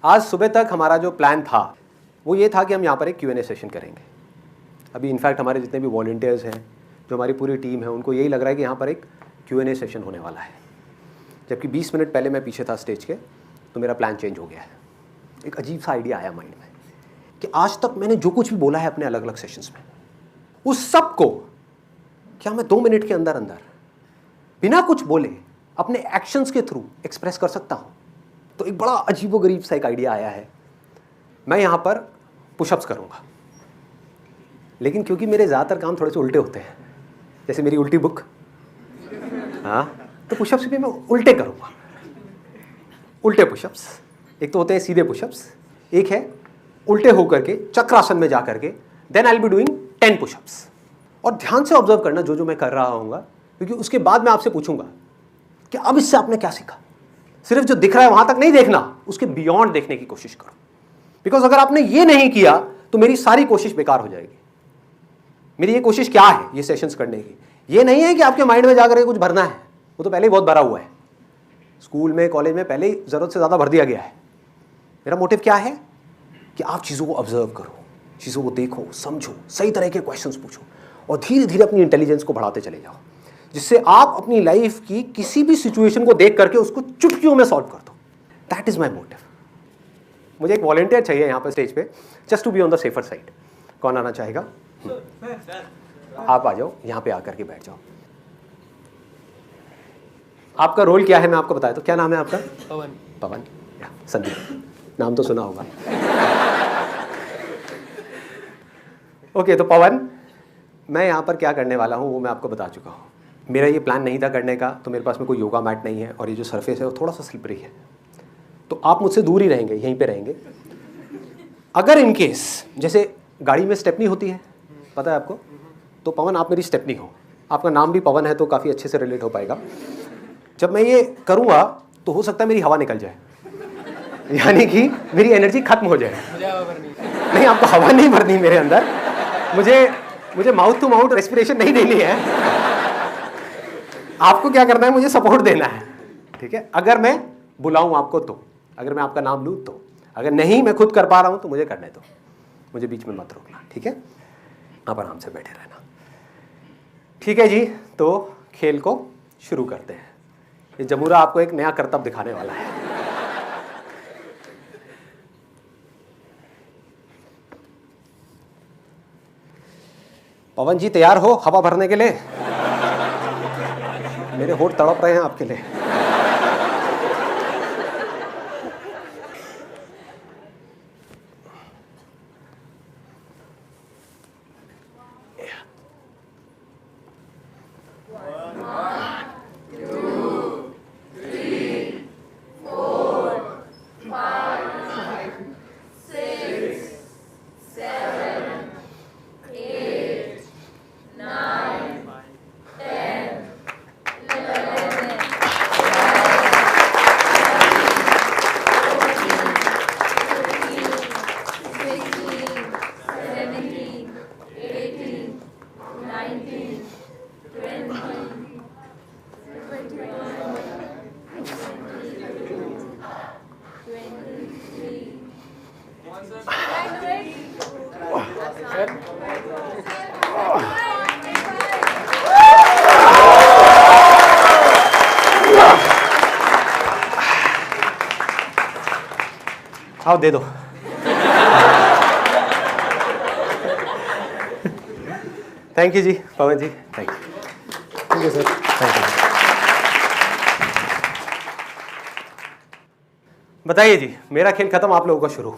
आज सुबह तक हमारा जो प्लान था वो ये था कि हम यहाँ पर एक Q&A सेशन करेंगे। अभी इनफैक्ट हमारे जितने भी वॉलंटियर्स हैं, जो हमारी पूरी टीम है, उनको यही लग रहा है कि यहाँ पर एक Q&A सेशन होने वाला है। जबकि 20 मिनट पहले मैं पीछे था स्टेज के, तो मेरा प्लान चेंज हो गया है। एक अजीब सा आइडिया आया माइंड में कि आज तक मैंने जो कुछ भी बोला है अपने अलग अलग सेशंस में, उस सब को क्या मैं 2 मिनट के अंदर अंदर बिना कुछ बोले अपने एक्शंस के थ्रू एक्सप्रेस कर सकता हूँ। तो एक बड़ा अजीबोगरीब सा एक आइडिया आया है। मैं यहाँ पर पुशअप्स करूँगा, लेकिन क्योंकि मेरे ज़्यादातर काम थोड़े से उल्टे होते हैं, जैसे मेरी उल्टी बुक, हाँ, तो पुशअप्स भी मैं उल्टे करूँगा। उल्टे पुशअप्स, एक तो होते हैं सीधे पुशअप्स, एक है उल्टे होकर के चक्रासन में जा करके, then I will be doing 10 pushups. और ध्यान से ऑब्जर्व करना जो मैं कर रहा हूँगा, क्योंकि उसके बाद मैं आपसे पूछूंगा कि अब इससे आपने क्या सीखा। सिर्फ जो दिख रहा है वहां तक नहीं देखना, उसके बियॉन्ड देखने की कोशिश करो। बिकॉज अगर आपने ये नहीं किया तो मेरी सारी कोशिश बेकार हो जाएगी। मेरी ये कोशिश क्या है ये सेशंस करने की, ये नहीं है कि आपके माइंड में जाकर कुछ भरना है, वो तो पहले ही बहुत भरा हुआ है। स्कूल में, कॉलेज में पहले ही जरूरत से ज़्यादा भर दिया गया है। मेरा मोटिव क्या है कि आप चीज़ों को ऑब्जर्व करो, चीज़ों को देखो, समझो, सही तरह के क्वेश्चंस पूछो और धीरे धीरे अपनी इंटेलिजेंस को बढ़ाते चले जाओ, जिससे आप अपनी लाइफ की किसी भी सिचुएशन को देख करके उसको चुटकियों में सॉल्व कर दो। That is my motive. मुझे एक वॉलंटियर चाहिए यहाँ पर स्टेज पे, just to be on the safer side. कौन आना चाहेगा? आप आ जाओ, यहाँ पे आकर के बैठ जाओ। आपका रोल क्या है मैं आपको बताया तो। क्या नाम है आपका? पवन। पवन, संदीप, नाम तो सुना होगा। ओके, तो पवन, मैं यहाँ पर क्या करने वाला हूँ वो मैं आपको बता चुका हूँ। मेरा ये प्लान नहीं था करने का, तो मेरे पास में कोई योगा मैट नहीं है और ये जो सरफेस है वो थोड़ा सा स्लिपरी है, तो आप मुझसे दूर ही रहेंगे, यहीं पे रहेंगे। अगर इन केस जैसे गाड़ी में स्टेपनी होती है, पता है आपको, तो पवन आप मेरी स्टेपनी हो। आपका नाम भी पवन है तो काफ़ी अच्छे से रिलेट हो पाएगा। जब मैं ये करूँगा तो हो सकता है मेरी हवा निकल जाए, यानी कि मेरी एनर्जी खत्म हो जाए। मुझे हवा भरनी नहीं, आपको हवा नहीं भरनी मेरे अंदर, मुझे माउथ टू माउथ रेस्पिरेशन नहीं देनी है। आपको क्या करना है, मुझे सपोर्ट देना है, ठीक है। अगर मैं बुलाऊं आपको तो, अगर मैं आपका नाम लूं तो, अगर नहीं मैं खुद कर पा रहा हूं तो मुझे करने दो, मुझे बीच में मत रोकना, ठीक है। आप आराम से बैठे रहना, ठीक है जी। तो खेल को शुरू करते हैं। ये जमूरा आपको एक नया करतब दिखाने वाला है। पवन जी तैयार हो हवा भरने के लिए? मेरे होठ तड़प रहे हैं आपके लिए। आओ दे दो। Thank you ji Pawan ji, thank you sir, thank you. बताइए जी, मेरा खेल खत्म, आप लोगों का शुरू।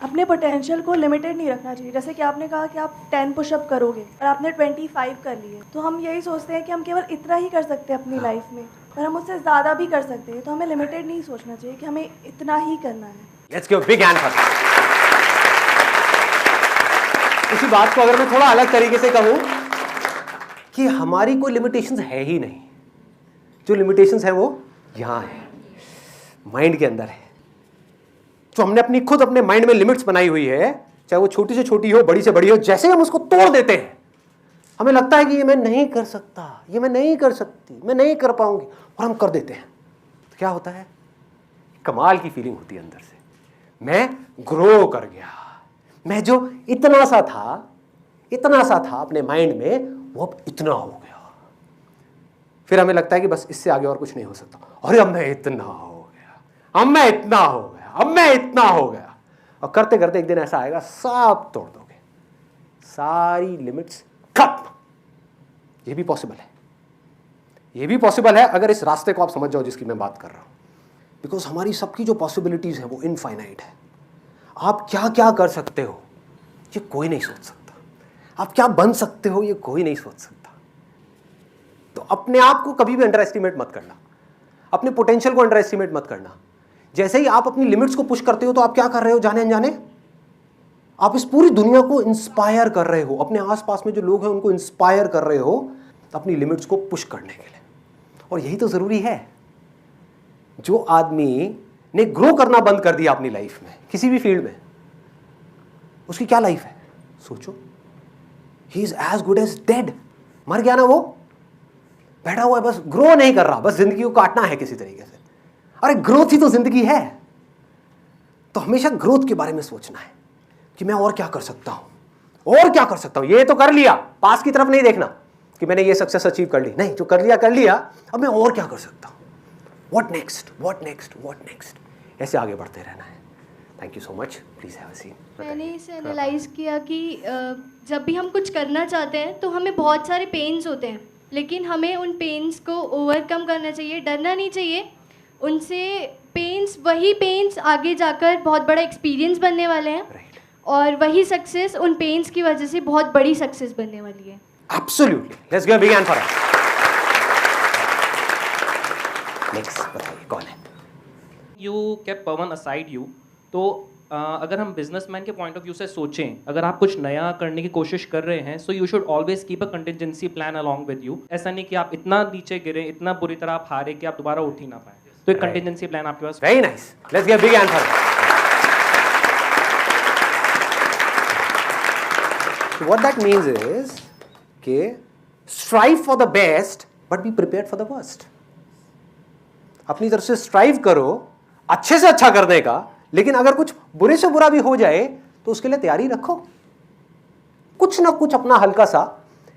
अपने पोटेंशियल को लिमिटेड नहीं रखना चाहिए। जैसे कि आपने कहा कि आप 10 पुशअप करोगे और आपने 25 कर लिए, तो हम यही सोचते हैं कि हम केवल इतना ही कर सकते हैं अपनी लाइफ में, पर हम उससे ज़्यादा भी कर सकते हैं। तो हमें लिमिटेड नहीं सोचना चाहिए कि हमें इतना ही करना है। Let's give big hand for this. इसी बात को अगर मैं थोड़ा अलग तरीके से कहूं कि हमारी कोई लिमिटेशंस है ही नहीं। जो लिमिटेशंस है वो यहाँ है, माइंड के अंदर है। जो हमने अपने माइंड में लिमिट्स बनाई हुई है, चाहे वो छोटी से छोटी हो, बड़ी से बड़ी हो, जैसे हम उसको तोड़ देते हैं, हमें लगता है कि ये मैं नहीं कर सकता, ये मैं नहीं कर सकती, मैं नहीं कर पाऊंगी, और हम कर देते हैं। तो क्या होता है, कमाल की फीलिंग होती है अंदर से मैं ग्रो कर गया। मैं जो इतना सा था अपने माइंड में, वो अब इतना हो गया। फिर हमें लगता है कि बस इससे आगे और कुछ नहीं हो सकता। अरे अब मैं इतना हो गया, अब मैं इतना हो गया, अब मैं इतना हो गया। और करते करते एक दिन ऐसा आएगा, सब तोड़ दोगे, सारी लिमिट्स खत्म। ये भी पॉसिबल है, ये भी पॉसिबल है अगर इस रास्ते को आप समझ जाओ जिसकी मैं बात कर रहा हूं। बिकॉज हमारी सबकी जो पॉसिबिलिटीज है वो इनफाइनाइट है। आप क्या क्या कर सकते हो ये कोई नहीं सोच सकता। आप क्या बन सकते हो ये कोई नहीं सोच सकता। तो अपने आप को कभी भी अंडर एस्टिमेट मत करना, अपने पोटेंशियल को अंडर एस्टिमेट मत करना। जैसे ही आप अपनी लिमिट्स को पुश करते हो तो आप क्या कर रहे हो जाने अनजाने, आप इस पूरी दुनिया को इंस्पायर कर रहे हो, अपने आसपास में जो लोग हैं उनको इंस्पायर कर रहे हो अपनी लिमिट्स को पुश करने के लिए। और यही तो जरूरी है। जो आदमी ने ग्रो करना बंद कर दिया अपनी लाइफ में, किसी भी फील्ड में, उसकी क्या लाइफ है सोचो। He is as good as dead. मर गया ना, वो बैठा हुआ है, बस ग्रो नहीं कर रहा, बस जिंदगी को काटना है किसी तरीके से। अरे ग्रोथ ही तो जिंदगी है। तो हमेशा ग्रोथ के बारे में सोचना है कि मैं और क्या कर सकता हूं, और क्या कर सकता हूं। ये तो कर लिया, पास की तरफ नहीं देखना कि मैंने ये सक्सेस अचीव कर ली, नहीं, जो कर लिया, अब मैं और क्या कर सकता हूं, what next, what next, what next, ऐसे आगे बढ़ते रहना है। Thank you so much, please have a seat. मैंने इसे एनालाइज किया कि जब भी हम कुछ करना चाहते हैं तो हमें बहुत सारे पेन्स होते हैं, लेकिन हमें उन पेन्स को ओवरकम करना चाहिए, डरना नहीं चाहिए उनसे। वही पेन्स आगे जाकर बहुत बड़ा एक्सपीरियंस बनने वाले हैं, और वही सक्सेस उन पेन्स की वजह से बहुत बड़ी सक्सेस बनने वाली है। Absolutely, let's give a big hand for it. Next बताइए कौन है। You kept Pawan aside you, तो अगर हम बिजनेसमैन के पॉइंट ऑफ व्यू से सोचें, अगर आप कुछ नया करने की कोशिश कर रहे हैं, so you should always keep a contingency plan along with you. ऐसा नहीं कि आप इतना नीचे गिरे, इतना बुरी तरह आप हारे कि आप दोबारा उठ ही ना पाए। तो एक कंटिजेंसी प्लान आपके पास। Very nice, let's give a big hand for it. What that means is कि strive for the best but be prepared for the worst. अपनी तरफ से स्ट्राइव करो अच्छे से अच्छा करने का, लेकिन अगर कुछ बुरे से बुरा भी हो जाए तो उसके लिए तैयारी रखो। कुछ ना कुछ अपना हल्का सा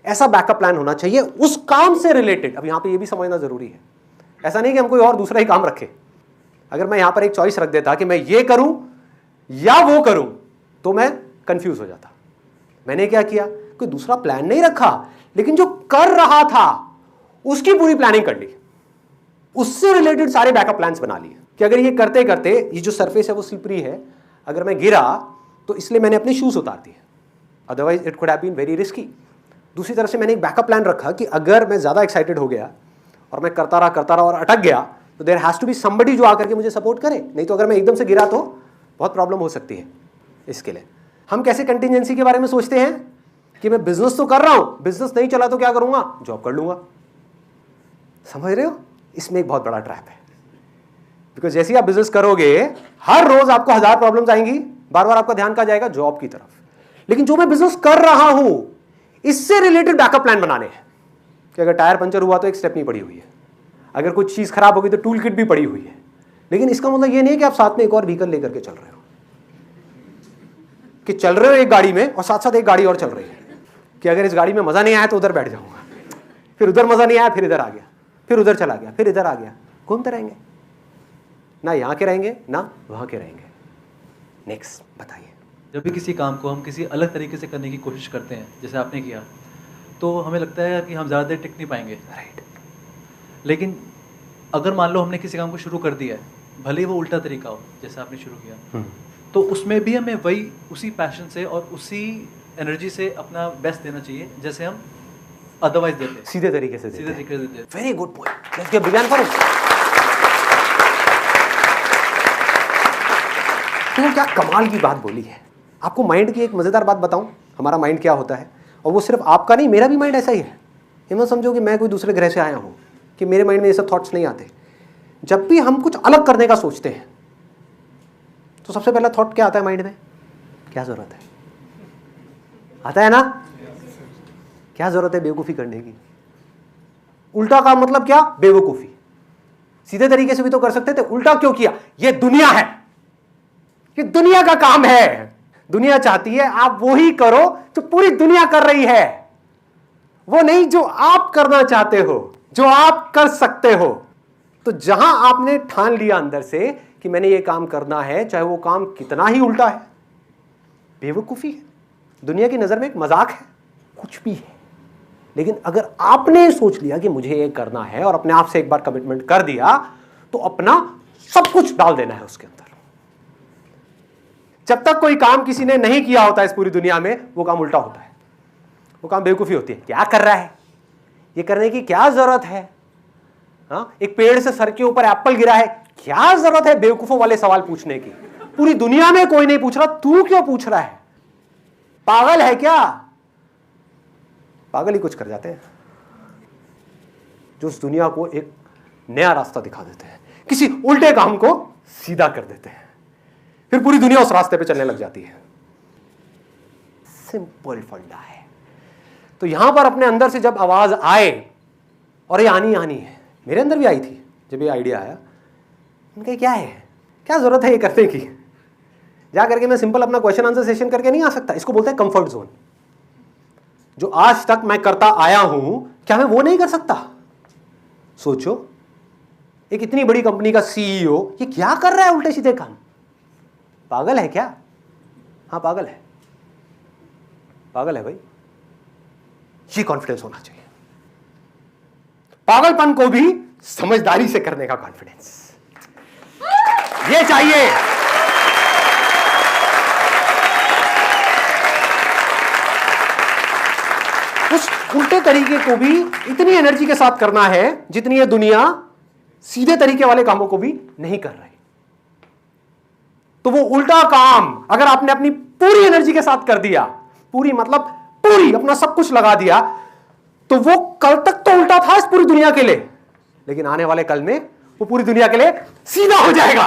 ऐसा बैकअप प्लान होना चाहिए उस काम से रिलेटेड। अब यहां पे ये भी समझना जरूरी है, ऐसा नहीं कि हम कोई और दूसरा ही काम रखें। अगर मैं यहां पर एक चॉइस रख देता कि मैं ये करूं या वो करूं तो मैं कंफ्यूज हो जाता। मैंने क्या किया, कोई दूसरा प्लान नहीं रखा, लेकिन जो कर रहा था उसकी पूरी प्लानिंग कर ली, उससे रिलेटेड सारे बैकअप प्लान्स बना लिए कि अगर ये करते करते ये जो सरफेस है वो स्लिपरी है, अगर मैं गिरा तो इसलिए मैंने अपने शूज उतार दिए, otherwise it could have been very risky. दूसरी तरफ से मैंने एक बैकअप प्लान रखा कि अगर मैं ज्यादा एक्साइटेड हो गया और मैं करता रहा और अटक गया तो there has to be somebody जो आकर के मुझे सपोर्ट करे, नहीं तो अगर मैं एकदम से गिरा तो बहुत प्रॉब्लम हो सकती है। इसके लिए हम कैसे कंटिजेंसी के बारे में सोचते हैं कि मैं बिजनेस तो कर रहा हूं, बिजनेस नहीं चला तो क्या करूंगा, जॉब कर लूंगा। समझ रहे हो, इसमें एक बहुत बड़ा ट्रैप है। बिकॉज जैसे ही आप बिजनेस करोगे हर रोज आपको 1000 प्रॉब्लम्स आएंगी, बार बार आपका ध्यान कहां जाएगा, जॉब की तरफ। लेकिन जो मैं बिजनेस कर रहा हूं इससे रिलेटेड बैकअप प्लान बनाने हैं कि अगर टायर पंचर हुआ तो एक स्टेपनी पड़ी हुई है, अगर कुछ चीज खराब होगी तो टूल किट भी पड़ी हुई है। लेकिन इसका मतलब ये नहीं है कि आप साथ में एक और व्हीकल लेकर के चल रहे हो, कि चल रहे हो एक गाड़ी में और साथ साथ एक गाड़ी और चल रही है कि अगर इस गाड़ी में मजा नहीं आया तो उधर बैठ जाऊंगा, फिर उधर मजा नहीं आया फिर इधर आ गया, फिर उधर चला गया, फिर इधर आ गया, घूमते रहेंगे, ना यहाँ के रहेंगे ना वहां के रहेंगे। नेक्स्ट बताइए। जब भी किसी काम को हम किसी अलग तरीके से करने की कोशिश करते हैं, जैसे आपने किया, तो हमें लगता है कि हम ज़्यादा देर टिक नहीं पाएंगे। राइट। लेकिन अगर मान लो हमने किसी काम को शुरू कर दिया है, भले ही वो उल्टा तरीका हो जैसे आपने शुरू किया, तो उसमें भी हमें वही उसी पैशन से और उसी एनर्जी से अपना बेस्ट देना चाहिए जैसे हम अदरवाइज देते हैं। सीधे तरीके से सीधे तरीके से देते हैं। Very good point, let's give big hand for it. तो क्या कमाल की बात बोली है। आपको माइंड की एक मजेदार बात बताऊं, हमारा माइंड क्या होता है, और वो सिर्फ आपका नहीं, मेरा भी माइंड ऐसा ही है। ये मत समझो कि मैं कोई दूसरे ग्रह से आया हूं, कि मेरे माइंड में ये सब थॉट्स नहीं आते। जब भी हम कुछ अलग करने का सोचते हैं तो सबसे पहला थॉट क्या आता है माइंड में, क्या जरूरत है, आता है ना, क्या जरूरत है बेवकूफी करने की। उल्टा काम मतलब क्या, बेवकूफी। सीधे तरीके से भी तो कर सकते थे, उल्टा क्यों किया, ये दुनिया है, ये दुनिया का काम है। दुनिया चाहती है आप वो ही करो जो पूरी दुनिया कर रही है, वो नहीं जो आप करना चाहते हो, जो आप कर सकते हो। तो जहां आपने ठान लिया अंदर से कि मैंने ये काम करना है, चाहे वो काम कितना ही उल्टा है, बेवकूफी है, दुनिया की नजर में एक मजाक है, कुछ भी है, लेकिन अगर आपने सोच लिया कि मुझे ये करना है और अपने आप से एक बार कमिटमेंट कर दिया, तो अपना सब कुछ डाल देना है उसके अंदर। जब तक कोई काम किसी ने नहीं किया होता इस पूरी दुनिया में, वो काम उल्टा होता है, वो काम बेवकूफी होती है। क्या कर रहा है, ये करने की क्या जरूरत है? हाँ, एक पेड़ से सर के ऊपर एप्पल गिरा है, क्या जरूरत है बेवकूफों वाले सवाल पूछने की? पूरी दुनिया में कोई नहीं पूछ रहा, तू क्यों पूछ रहा है? पागल है क्या? पागल ही कुछ कर जाते हैं जो उस दुनिया को एक नया रास्ता दिखा देते हैं, किसी उल्टे काम को सीधा कर देते हैं, फिर पूरी दुनिया उस रास्ते पे चलने लग जाती है। सिंपल फंडा है। तो यहां पर अपने अंदर से जब आवाज आए, और ये आनी है, मेरे अंदर भी आई थी जब ये आइडिया आया, उनका क्या है, क्या जरूरत है ये करने की? जा करके मैं सिंपल अपना क्वेश्चन आंसर सेशन करके नहीं आ सकता। इसको बोलते हैं कंफर्ट जोन। जो आज तक मैं करता आया हूं, क्या मैं वो नहीं कर सकता? सोचो, एक इतनी बड़ी कंपनी का सीईओ ये क्या कर रहा है उल्टे सीधे काम? पागल है क्या? हाँ पागल है, पागल है भाई। ये कॉन्फिडेंस होना चाहिए, पागलपन को भी समझदारी से करने का कॉन्फिडेंस, ये चाहिए। उस उल्टे तरीके को भी इतनी एनर्जी के साथ करना है जितनी ये दुनिया सीधे तरीके वाले कामों को भी नहीं कर रही। तो वो उल्टा काम अगर आपने अपनी पूरी एनर्जी के साथ कर दिया, पूरी मतलब पूरी अपना सब कुछ लगा दिया, तो वो कल तक तो उल्टा था इस पूरी दुनिया के लिए, लेकिन आने वाले कल में वो पूरी दुनिया के लिए सीधा हो जाएगा।